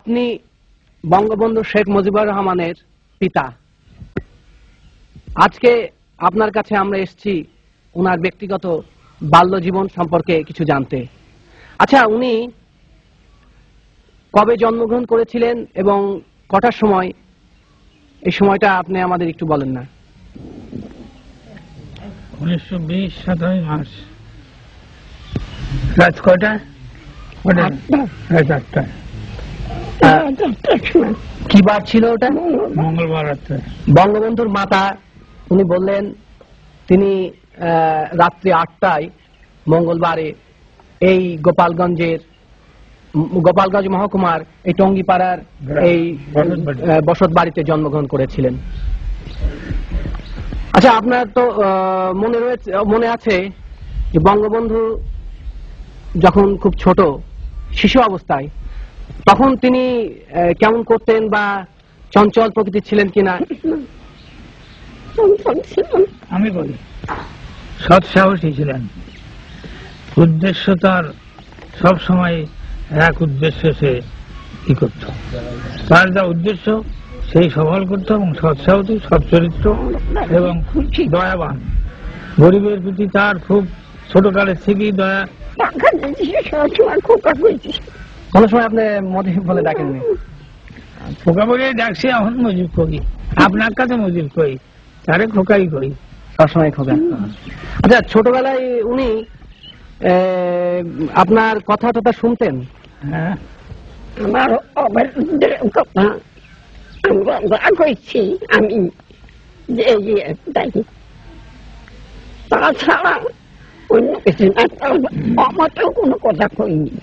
আপনি বঙ্গবন্ধু শেখ মুজিবুর রহমানের পিতা। আজকে আপনার কাছে আমরা এসেছি ওনার ব্যক্তিগত বাল্য জীবন সম্পর্কে কিছু জানতে। আচ্ছা, উনি কবে জন্মগ্রহণ করেছিলেন এবং কটার সময়, এই সময়টা আপনি আমাদের একটু বলেন না। 1920 17 মার্চ। রাত কয়টা? রাত 8টা। কি বার ছিল ওটা? মঙ্গলবার রাত্রে। বঙ্গবন্ধুর মাতা উনি বললেন তিনি রাত্রি 8টায় মঙ্গলবারে এই গোপালগঞ্জ মহকুমার এই টঙ্গিপাড়ার এই বসত বাড়িতে জন্মগ্রহণ করেছিলেন। আচ্ছা, আপনার তো মনে আছে যে বঙ্গবন্ধু যখন খুব ছোট শিশু অবস্থায়, তখন তিনি কেমন করতেন বা চঞ্চল প্রকৃতির ছিলেন কিনা? আমি বলি, সৎ সাহসী ছিলেন। উদ্দেশ্য তার সব সময় এক উদ্দেশ্য, সে কি করত, তার যা উদ্দেশ্য সেই সফল করত, এবং সৎ সাহসী, সৎ চরিত্র এবং দয়াবান। গরিবের প্রতি তার খুব ছোটকালের থেকেই দয়া। কোন সময় আপনি মজিব বলে ডাকেননি? খোকা বলে ডাকছি, এখন মজিব করি। আপনার কাছে মজিব করি, তারে খোকাই করি, সবসময় খোকা। আচ্ছা, ছোটবেলায় উনি আপনার কথা টথা শুনতেন? হ্যাঁ, আমার কথা কইছি আমি, তাছাড়া অন্য কিছু না। আমাকেও কোনো কথা কইনি,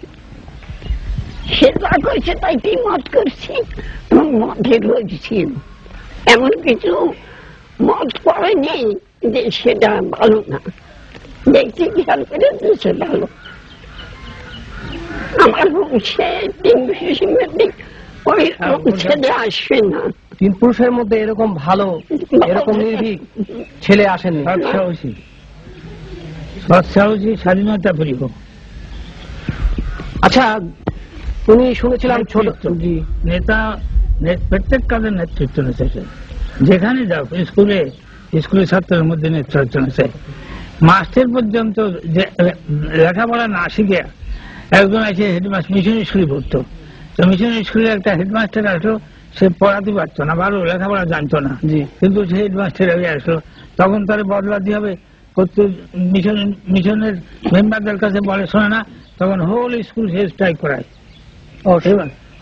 সে যা কইছে তাই কি মত করছি এবং মতে রয়েছি। এমন কিছু মত করেনি যে সেটা ভালো না, দেখছি খেয়াল করে দিয়েছে ভালো। আমার বংশে তিন ওই ছেলে আসবে না। তিন পুরুষের মধ্যে এরকম ভালো, এরকম নির্ভীক ছেলে আসেননি। সৎসাহসী, স্বাধীনতা প্রিয়। আচ্ছা, উনি শুনেছিলাম ছোট নেতা, প্রত্যেক কাজের নেতৃত্ব নিতেছে। যেখানে যাও, স্কুলে ছাত্রের মধ্যে নেতৃত্ব নিতে, মাস্টার পর্যন্ত লেখাপড়া না শিখে একজন আছে হেডমাস্টার, মিশন স্কুলে পড়তো, তো মিশন স্কুলে একটা হেডমাস্টার আসলো, সে পড়াতে পারতো না, ভালো লেখাপড়া জানতো না, কিন্তু সে হেডমাস্টার হয়ে আসলো। তখন তার বদলা দিয়ে হবে, মিশনের মেম্বারদের কাছে বলে শোনে না, তখন হোল স্কুল সে স্ট্রাইক করায়।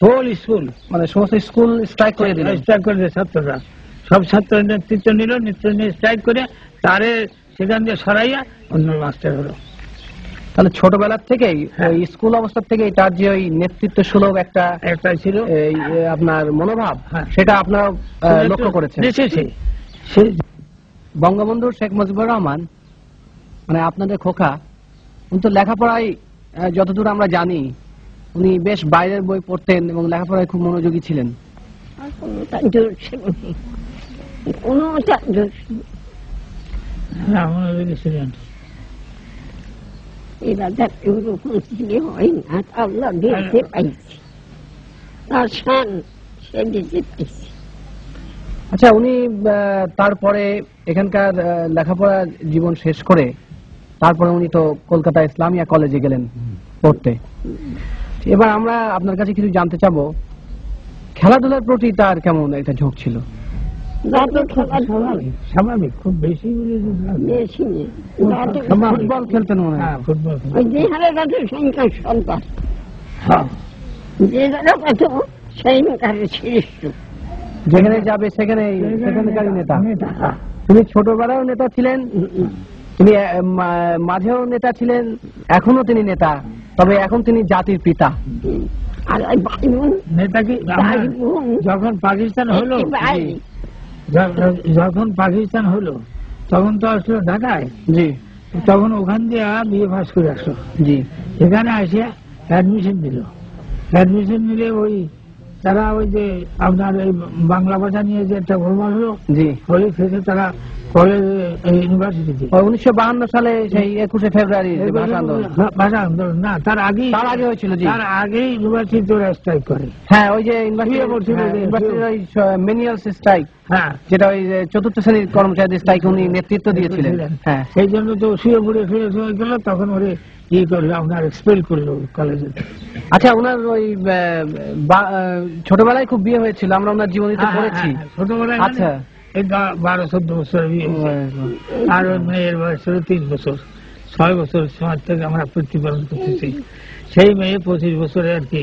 হোল স্কুল মানে সমস্ত স্কুল স্ট্রাইক করে দিল, স্ট্রাইক করে দেয় ছাত্ররা। সব ছাত্র নেতৃত্ব নিল, নেতৃত্ব নিয়ে স্ট্রাইক করে তারে সেখান দিয়ে সরাইয়া অন্য মাস্টার হলো। তাহলে ছোটবেলার থেকেই স্কুল অবস্থা থেকেই তার যে ওই নেতৃত্ব সুলভ একটা ছিল আপনার মনোভাব, সেটা আপনার লক্ষ্য করেছেন। বঙ্গবন্ধু শেখ মুজিবুর রহমান মানে আপনাদের খোকা, উনি তো লেখাপড়ায় যতদূর আমরা জানি উনি বেশ বাইরের বই পড়তেন এবং লেখাপড়ায় খুব মনোযোগী ছিলেন। আচ্ছা, উনি তারপরে এখানকার লেখাপড়া জীবন শেষ করে তারপরে উনি তো কলকাতা ইসলামিয়া কলেজে গেলেন পড়তে। এবার আমরা আপনার কাছে কিছু জানতে চাবো, খেলাধুলার প্রতি তার কেমন একটা ঝোঁক ছিল? স্বাভাবিক, খুব বেশি ফুটবল খেলতেন মনে হয়। যেখানে যাবে সেখানকারই নেতা। তিনি ছোটবেলায়ও নেতা ছিলেন, তিনি মাঝেও নেতা ছিলেন, এখনো তিনি নেতা, তবে এখন তিনি জাতির পিতা। নেতা কি যখন পাকিস্তান হলো তখন তো আসলো ঢাকায়, জি, তখন ওখান দিয়ে বিএ পাস করে আসলো, জি, এখানে আসে অ্যাডমিশন দিল। অ্যাডমিশন নিলে ওই তারা ওই যে আপনার এই বাংলা ভাষা নিয়ে যে একটা ভ্রমণ হলো, জি, হলে সেটা তারা কলেজ ইউনিভার্সিটিতে 1952 সালে সেই 21শে ফেব্রুয়ারি যে ভাষা আন্দোলন। ভাষা আন্দোলন না, তার আগে হয়েছিল। জি, তার আগেই ইউনিভার্সিটি ওরা স্ট্রাইক করে। হ্যাঁ, ওই যে ইউনিভার্সিটির মেনিয়াল স্ট্রাইক, হ্যাঁ, যেটা ওই যে চতুর্থ শ্রেণীর কর্মচারীদের স্ট্রাইক উনি নেতৃত্ব দিয়েছিলেন। হ্যাঁ, সেই জন্য তো শুয়ে পড়ে ফিরে সময় গেল, তখন ওরে ই করলো, আপনার এক্সপেল করলো কলেজে। আচ্ছা, ওনার ওই ছোটবেলায় খুব বিয়ে হয়েছিল, আমরা ওনার জীবনীতে পড়েছি। ছোটবেলায় আচ্ছা, 12-14 বছর বিয়ে হয়েছে। আর ওই মেয়ের বয়স ছিল 3 বছর। 6 বছর সময় থেকে আমরা প্রতিপালন করতেছি। সেই মেয়ে 25 বছরে আর কি